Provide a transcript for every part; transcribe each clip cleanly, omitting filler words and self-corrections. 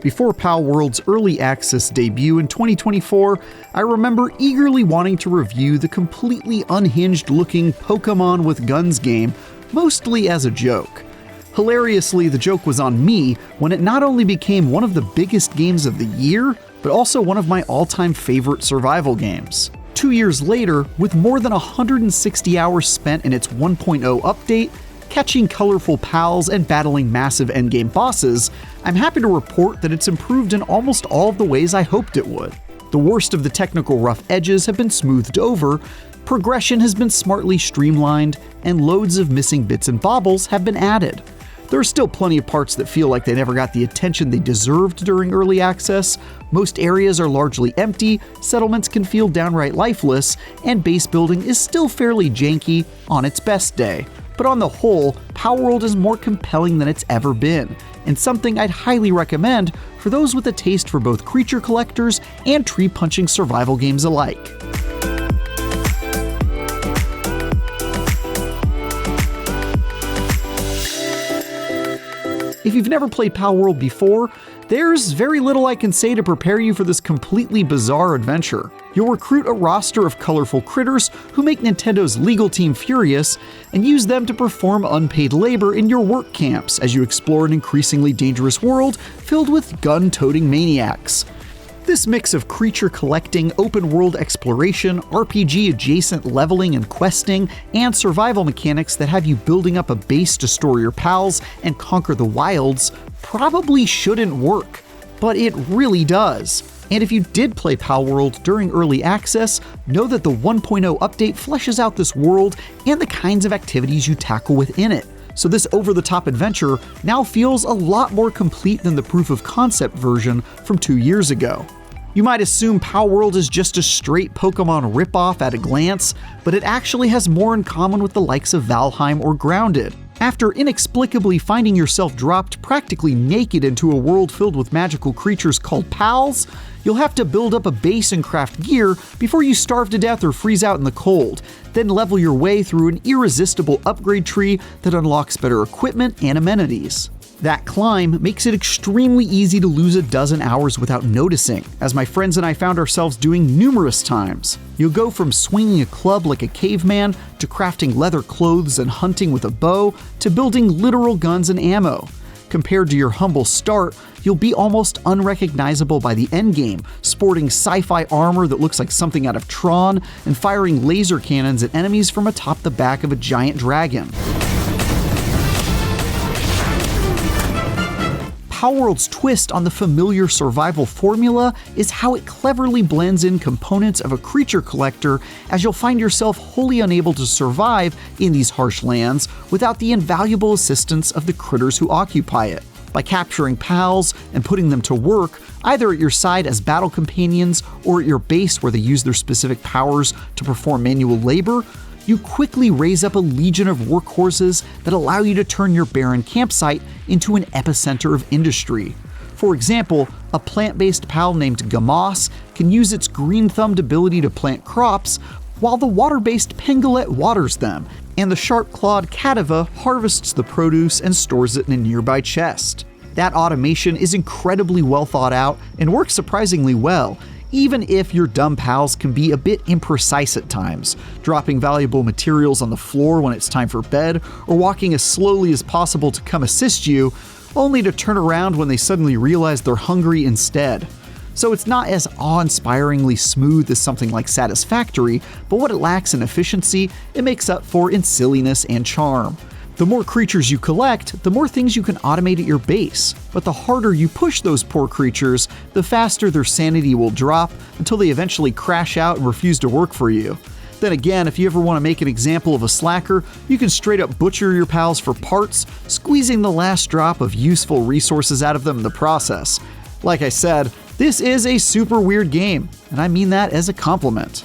Before Palworld's early access debut in 2024, I remember eagerly wanting to review the completely unhinged-looking Pokemon with Guns game, mostly as a joke. Hilariously, the joke was on me when it not only became one of the biggest games of the year, but also one of my all-time favorite survival games. 2 years later, with more than 160 hours spent in its 1.0 update, catching colorful pals and battling massive endgame bosses, I'm happy to report that it's improved in almost all of the ways I hoped it would. The worst of the technical rough edges have been smoothed over, progression has been smartly streamlined, and loads of missing bits and baubles have been added. There are still plenty of parts that feel like they never got the attention they deserved during early access, most areas are largely empty, settlements can feel downright lifeless, and base building is still fairly janky on its best day. But on the whole, Palworld is more compelling than it's ever been, and something I'd highly recommend for those with a taste for both creature collectors and tree-punching survival games alike. If you've never played Palworld before, there's very little I can say to prepare you for this completely bizarre adventure. You'll recruit a roster of colorful critters who make Nintendo's legal team furious, and use them to perform unpaid labor in your work camps as you explore an increasingly dangerous world filled with gun-toting maniacs. This mix of creature collecting, open-world exploration, RPG-adjacent leveling and questing, and survival mechanics that have you building up a base to store your pals and conquer the wilds probably shouldn't work, but it really does. And if you did play Palworld during early access, know that the 1.0 update fleshes out this world and the kinds of activities you tackle within it. So this over-the-top adventure now feels a lot more complete than the proof-of-concept version from 2 years ago. You might assume Palworld is just a straight Pokemon ripoff at a glance, but it actually has more in common with the likes of Valheim or Grounded. After inexplicably finding yourself dropped practically naked into a world filled with magical creatures called pals, you'll have to build up a base and craft gear before you starve to death or freeze out in the cold, then level your way through an irresistible upgrade tree that unlocks better equipment and amenities. That climb makes it extremely easy to lose a dozen hours without noticing, as my friends and I found ourselves doing numerous times. You'll go from swinging a club like a caveman, to crafting leather clothes and hunting with a bow, to building literal guns and ammo. Compared to your humble start, you'll be almost unrecognizable by the endgame, sporting sci-fi armor that looks like something out of Tron, and firing laser cannons at enemies from atop the back of a giant dragon. Palworld's twist on the familiar survival formula is how it cleverly blends in components of a creature collector, as you'll find yourself wholly unable to survive in these harsh lands without the invaluable assistance of the critters who occupy it. By capturing pals and putting them to work, either at your side as battle companions or at your base where they use their specific powers to perform manual labor, you quickly raise up a legion of workhorses that allow you to turn your barren campsite into an epicenter of industry. For example, a plant-based pal named Gamos can use its green-thumbed ability to plant crops, while the water-based Pangolett waters them, and the sharp-clawed Cativa harvests the produce and stores it in a nearby chest. That automation is incredibly well thought out and works surprisingly well, even if your dumb pals can be a bit imprecise at times, dropping valuable materials on the floor when it's time for bed, or walking as slowly as possible to come assist you, only to turn around when they suddenly realize they're hungry instead. So it's not as awe-inspiringly smooth as something like Satisfactory, but what it lacks in efficiency, it makes up for in silliness and charm. The more creatures you collect, the more things you can automate at your base, but the harder you push those poor creatures, the faster their sanity will drop until they eventually crash out and refuse to work for you. Then again, if you ever want to make an example of a slacker, you can straight up butcher your pals for parts, squeezing the last drop of useful resources out of them in the process. Like I said, this is a super weird game, and I mean that as a compliment.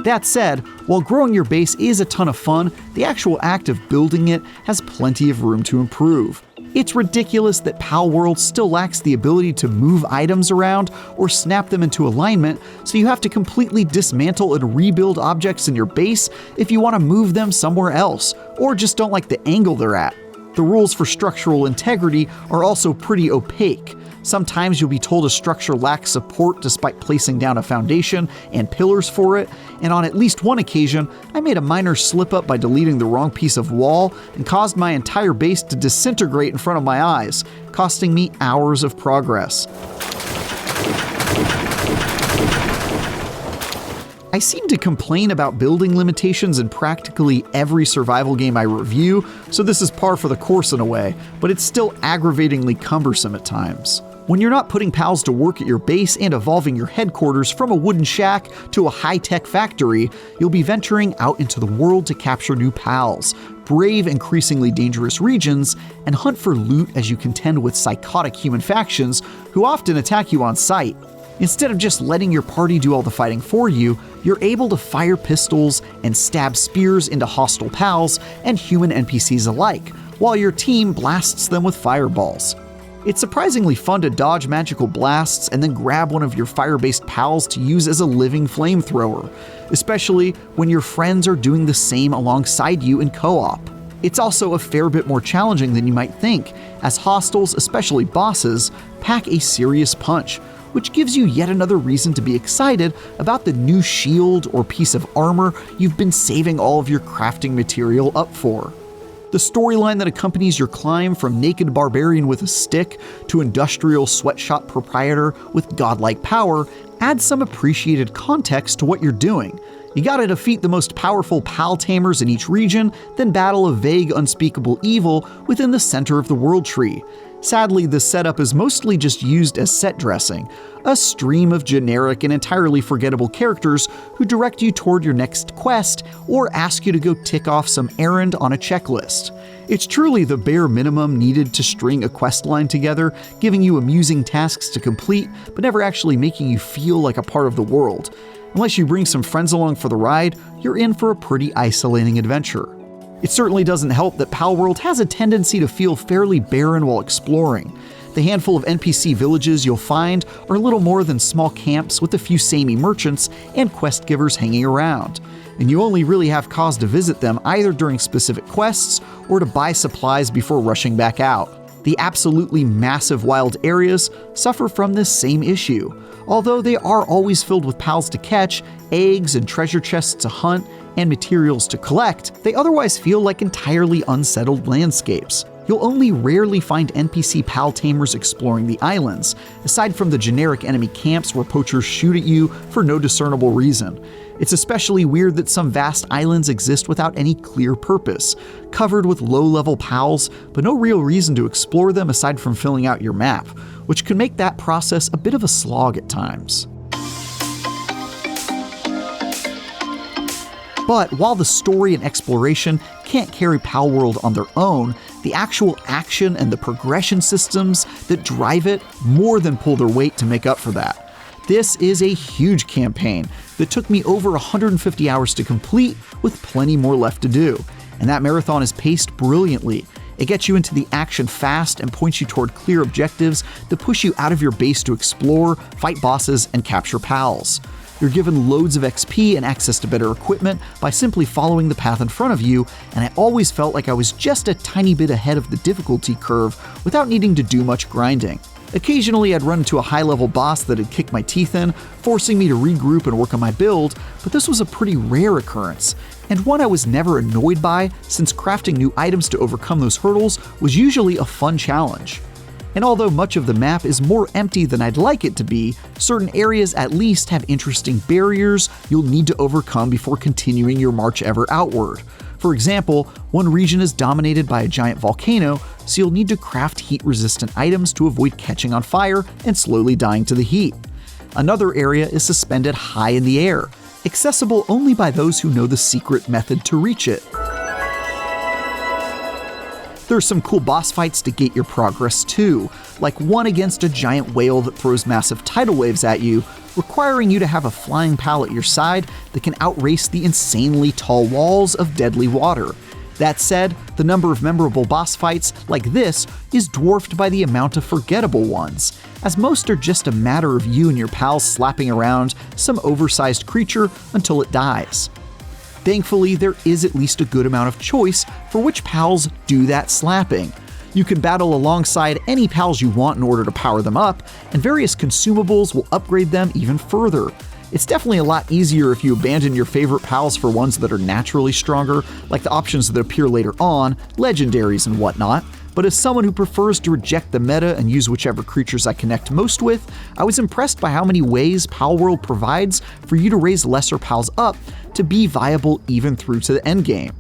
That said, while growing your base is a ton of fun, the actual act of building it has plenty of room to improve. It's ridiculous that Palworld still lacks the ability to move items around or snap them into alignment, so you have to completely dismantle and rebuild objects in your base if you want to move them somewhere else, or just don't like the angle they're at. The rules for structural integrity are also pretty opaque. Sometimes you'll be told a structure lacks support despite placing down a foundation and pillars for it, and on at least one occasion, I made a minor slip-up by deleting the wrong piece of wall and caused my entire base to disintegrate in front of my eyes, costing me hours of progress. I seem to complain about building limitations in practically every survival game I review, so this is par for the course in a way, but it's still aggravatingly cumbersome at times. When you're not putting pals to work at your base and evolving your headquarters from a wooden shack to a high-tech factory, you'll be venturing out into the world to capture new pals, brave increasingly dangerous regions, and hunt for loot as you contend with psychotic human factions who often attack you on sight. Instead of just letting your party do all the fighting for you, you're able to fire pistols and stab spears into hostile pals and human NPCs alike, while your team blasts them with fireballs. It's surprisingly fun to dodge magical blasts and then grab one of your fire-based pals to use as a living flamethrower, especially when your friends are doing the same alongside you in co-op. It's also a fair bit more challenging than you might think, as hostiles, especially bosses, pack a serious punch, which gives you yet another reason to be excited about the new shield or piece of armor you've been saving all of your crafting material up for. The storyline that accompanies your climb from naked barbarian with a stick to industrial sweatshop proprietor with godlike power adds some appreciated context to what you're doing. You gotta defeat the most powerful pal tamers in each region, then battle a vague, unspeakable evil within the center of the world tree. Sadly, this setup is mostly just used as set dressing, a stream of generic and entirely forgettable characters who direct you toward your next quest or ask you to go tick off some errand on a checklist. It's truly the bare minimum needed to string a quest line together, giving you amusing tasks to complete, but never actually making you feel like a part of the world. Unless you bring some friends along for the ride, you're in for a pretty isolating adventure. It certainly doesn't help that Palworld has a tendency to feel fairly barren while exploring. The handful of NPC villages you'll find are little more than small camps with a few samey merchants and quest givers hanging around, and you only really have cause to visit them either during specific quests or to buy supplies before rushing back out. The absolutely massive wild areas suffer from this same issue. Although they are always filled with pals to catch, eggs and treasure chests to hunt, and materials to collect, they otherwise feel like entirely unsettled landscapes. You'll only rarely find NPC pal tamers exploring the islands, aside from the generic enemy camps where poachers shoot at you for no discernible reason. It's especially weird that some vast islands exist without any clear purpose, covered with low-level pals, but no real reason to explore them aside from filling out your map, which can make that process a bit of a slog at times. But while the story and exploration can't carry Palworld on their own, the actual action and the progression systems that drive it more than pull their weight to make up for that. This is a huge campaign that took me over 150 hours to complete, with plenty more left to do. And that marathon is paced brilliantly. It gets you into the action fast and points you toward clear objectives that push you out of your base to explore, fight bosses, and capture pals. You're given loads of XP and access to better equipment by simply following the path in front of you, and I always felt like I was just a tiny bit ahead of the difficulty curve without needing to do much grinding. Occasionally I'd run into a high-level boss that had kicked my teeth in, forcing me to regroup and work on my build, but this was a pretty rare occurrence, and one I was never annoyed by, since crafting new items to overcome those hurdles was usually a fun challenge. And although much of the map is more empty than I'd like it to be, certain areas at least have interesting barriers you'll need to overcome before continuing your march ever outward. For example, one region is dominated by a giant volcano, so you'll need to craft heat-resistant items to avoid catching on fire and slowly dying to the heat. Another area is suspended high in the air, accessible only by those who know the secret method to reach it. There's some cool boss fights to gate your progress too, like one against a giant whale that throws massive tidal waves at you, requiring you to have a flying pal at your side that can outrace the insanely tall walls of deadly water. That said, the number of memorable boss fights like this is dwarfed by the amount of forgettable ones, as most are just a matter of you and your pals slapping around some oversized creature until it dies. Thankfully, there is at least a good amount of choice for which pals do that slapping. You can battle alongside any pals you want in order to power them up, and various consumables will upgrade them even further. It's definitely a lot easier if you abandon your favorite pals for ones that are naturally stronger, like the options that appear later on, legendaries and whatnot. But as someone who prefers to reject the meta and use whichever creatures I connect most with, I was impressed by how many ways Palworld provides for you to raise lesser pals up to be viable even through to the endgame.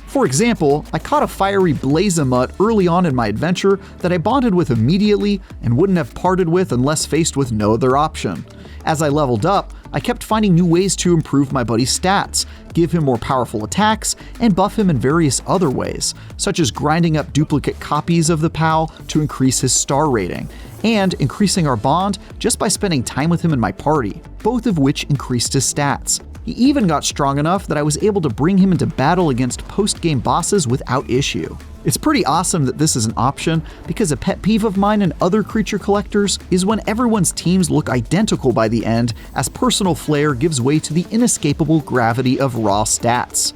For example, I caught a fiery Blazamut early on in my adventure that I bonded with immediately and wouldn't have parted with unless faced with no other option. As I leveled up, I kept finding new ways to improve my buddy's stats, give him more powerful attacks, and buff him in various other ways, such as grinding up duplicate copies of the pal to increase his star rating, and increasing our bond just by spending time with him in my party, both of which increased his stats. He even got strong enough that I was able to bring him into battle against post-game bosses without issue. It's pretty awesome that this is an option, because a pet peeve of mine and other creature collectors is when everyone's teams look identical by the end, as personal flair gives way to the inescapable gravity of raw stats.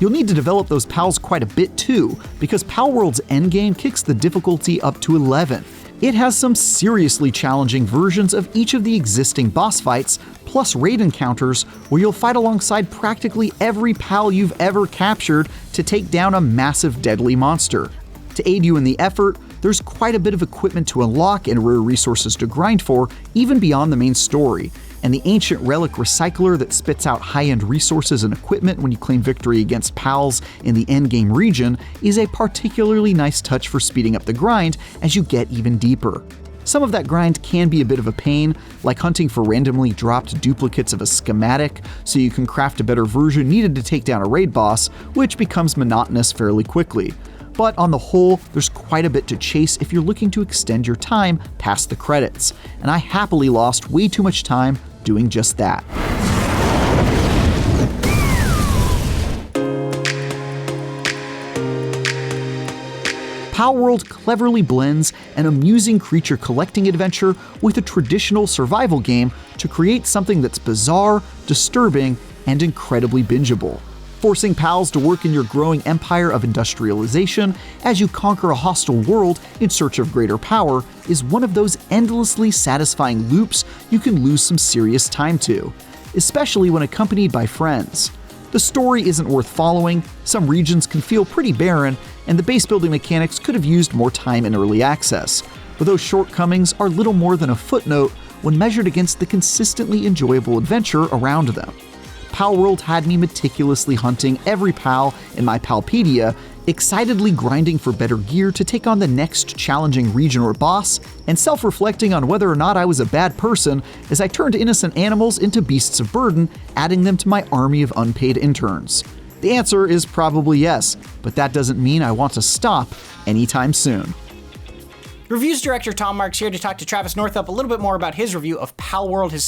You'll need to develop those pals quite a bit too, because Palworld's endgame kicks the difficulty up to 11. It has some seriously challenging versions of each of the existing boss fights, plus raid encounters where you'll fight alongside practically every pal you've ever captured to take down a massive deadly monster. To aid you in the effort, there's quite a bit of equipment to unlock and rare resources to grind for, even beyond the main story. And the ancient relic recycler that spits out high-end resources and equipment when you claim victory against pals in the endgame region is a particularly nice touch for speeding up the grind as you get even deeper. Some of that grind can be a bit of a pain, like hunting for randomly dropped duplicates of a schematic so you can craft a better version needed to take down a raid boss, which becomes monotonous fairly quickly. But on the whole, there's quite a bit to chase if you're looking to extend your time past the credits, and I happily lost way too much time doing just that. Palworld cleverly blends an amusing creature collecting adventure with a traditional survival game to create something that's bizarre, disturbing, and incredibly bingeable. Forcing pals to work in your growing empire of industrialization as you conquer a hostile world in search of greater power is one of those endlessly satisfying loops you can lose some serious time to, especially when accompanied by friends. The story isn't worth following, some regions can feel pretty barren, and the base building mechanics could have used more time in early access, but those shortcomings are little more than a footnote when measured against the consistently enjoyable adventure around them. Palworld had me meticulously hunting every pal in my Palpedia, excitedly grinding for better gear to take on the next challenging region or boss, and self-reflecting on whether or not I was a bad person as I turned innocent animals into beasts of burden, adding them to my army of unpaid interns. The answer is probably yes, but that doesn't mean I want to stop anytime soon. Reviews director Tom Marks here to talk to Travis Northup a little bit more about his review of Palworld, his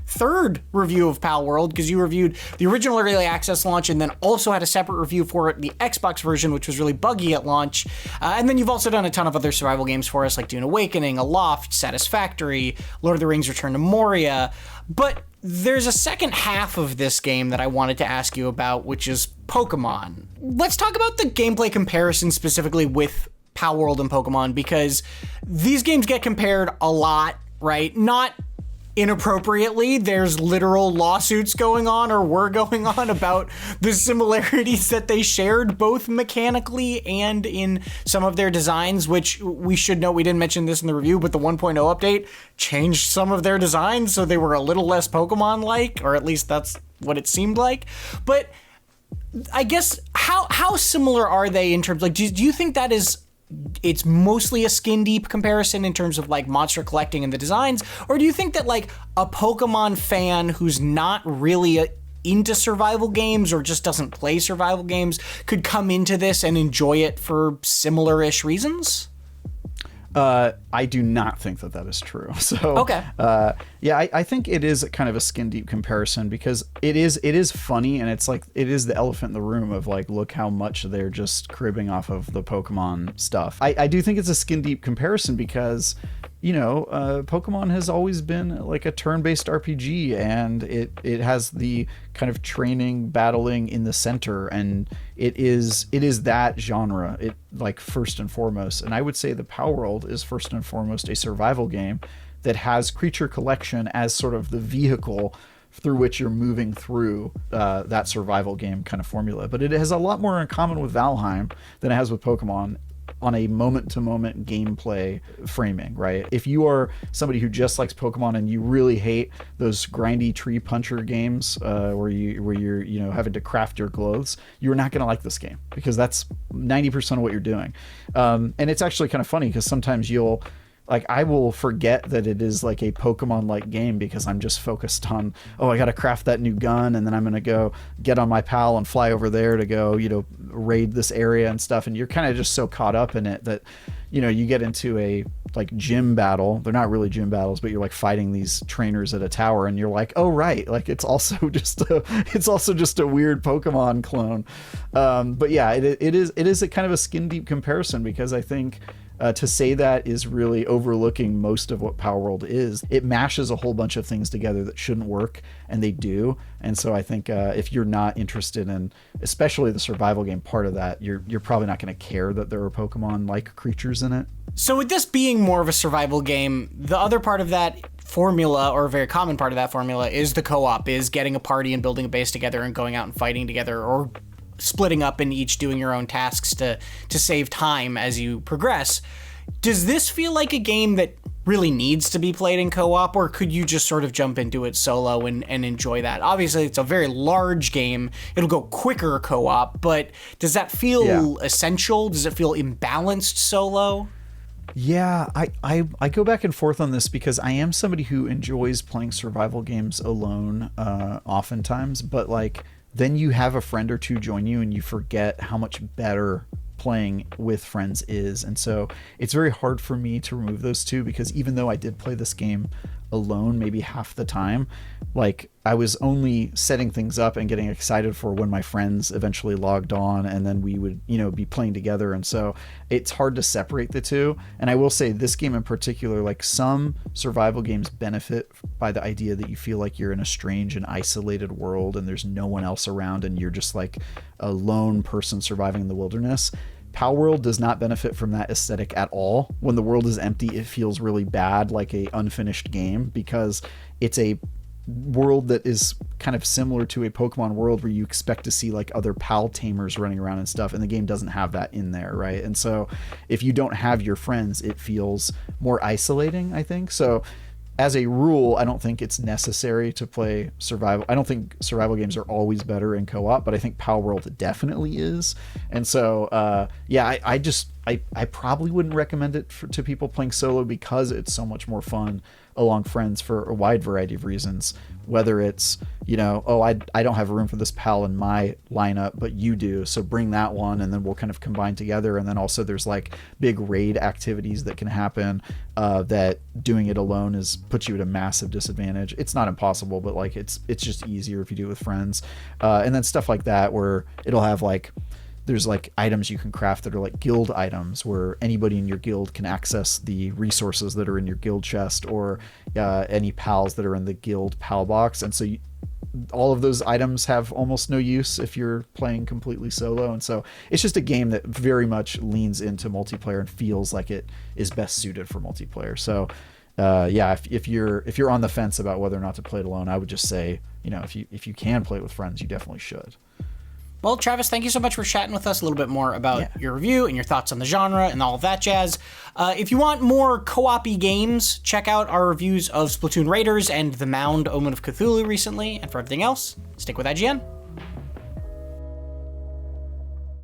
third review of Palworld, because you reviewed the original early access launch and then also had a separate review for the Xbox version, which was really buggy at launch. And then you've also done a ton of other survival games for us, like Dune Awakening, Aloft, Satisfactory, Lord of the Rings Return to Moria. But there's a second half of this game that I wanted to ask you about, which is Pokemon. Let's talk about the gameplay comparison specifically with Palworld and Pokemon, because these games get compared a lot, right? Not inappropriately. There's literal lawsuits going on, or were going on, about the similarities that they shared both mechanically and in some of their designs, which we should note, we didn't mention this in the review, but the 1.0 update changed some of their designs so they were a little less Pokemon-like, or at least that's what it seemed like. But I guess how similar are they in terms, like, do you think that it's mostly a skin deep comparison in terms of like monster collecting and the designs? Or do you think that like a Pokemon fan who's not really into survival games or just doesn't play survival games could come into this and enjoy it for similar-ish reasons? I do not think that is true. So, okay. Yeah, I think it is kind of a skin deep comparison, because it is funny, and it's like, it is the elephant in the room of like, look how much they're just cribbing off of the Pokemon stuff. I do think it's a skin deep comparison because Pokemon has always been like a turn-based RPG, and it has the kind of training, battling in the center, and it is that genre, it like first and foremost. And I would say the Palworld is first and foremost a survival game that has creature collection as sort of the vehicle through which you're moving through that survival game kind of formula. But it has a lot more in common with Valheim than it has with Pokemon on a moment-to-moment gameplay framing, right? If you are somebody who just likes Pokemon and you really hate those grindy tree puncher games where you're having to craft your clothes, you're not going to like this game, because that's 90% of what you're doing. And it's actually kind of funny because sometimes I will forget that it is like a Pokemon-like game because I'm just focused on, I got to craft that new gun, and then I'm going to go get on my pal and fly over there to go, raid this area and stuff. And you're kind of just so caught up in it that, you get into a like gym battle. They're not really gym battles, but you're like fighting these trainers at a tower, and you're like, oh right, like it's also just a weird Pokemon clone. But yeah, it is a kind of a skin deep comparison, because I think to say that is really overlooking most of what Palworld is. It mashes a whole bunch of things together that shouldn't work, and they do. And so I think if you're not interested in, especially the survival game part of that, you're probably not going to care that there are Pokemon-like creatures in it. So with this being more of a survival game, the other part of that formula, or a very common part of that formula, is the co-op, is getting a party and building a base together and going out and fighting together, or splitting up and each doing your own tasks to save time as you progress. Does this feel like a game that really needs to be played in co-op, or could you just sort of jump into it solo and enjoy that? Obviously, it's a very large game. It'll go quicker co-op, but does that feel essential? Does it feel imbalanced solo? Yeah, I go back and forth on this, because I am somebody who enjoys playing survival games alone oftentimes, but like then you have a friend or two join you and you forget how much better playing with friends is. And so it's very hard for me to remove those two, because even though I did play this game alone maybe half the time, like I was only setting things up and getting excited for when my friends eventually logged on, and then we would be playing together. And so it's hard to separate the two. And I will say this game in particular, like some survival games benefit by the idea that you feel like you're in a strange and isolated world and there's no one else around and you're just like a lone person surviving in the wilderness. Palworld does not benefit from that aesthetic at all. When the world is empty, it feels really bad, like a unfinished game, because it's a world that is kind of similar to a Pokemon world where you expect to see like other pal tamers running around and stuff, and the game doesn't have that in there, right? And so if you don't have your friends, it feels more isolating, I think. So as a rule, I don't think it's necessary to play survival. I don't think survival games are always better in co-op, but I think Palworld definitely is. And so, I probably wouldn't recommend it to people playing solo, because it's so much more fun along friends for a wide variety of reasons. Whether it's, I don't have room for this pal in my lineup, but you do, so bring that one, and then we'll kind of combine together. And then also there's like big raid activities that can happen that doing it alone puts you at a massive disadvantage. It's not impossible, but like it's just easier if you do it with friends. And then stuff like that where it'll have like, there's like items you can craft that are like guild items, where anybody in your guild can access the resources that are in your guild chest, or any pals that are in the guild pal box. And so all of those items have almost no use if you're playing completely solo. And so it's just a game that very much leans into multiplayer and feels like it is best suited for multiplayer. So if you're on the fence about whether or not to play it alone, I would just say, if you can play it with friends, you definitely should. Well, Travis, thank you so much for chatting with us a little bit more about your review and your thoughts on the genre and all of that jazz. If you want more co-op-y games, check out our reviews of Splatoon Raiders and The Mound Omen of Cthulhu recently. And for everything else, stick with IGN.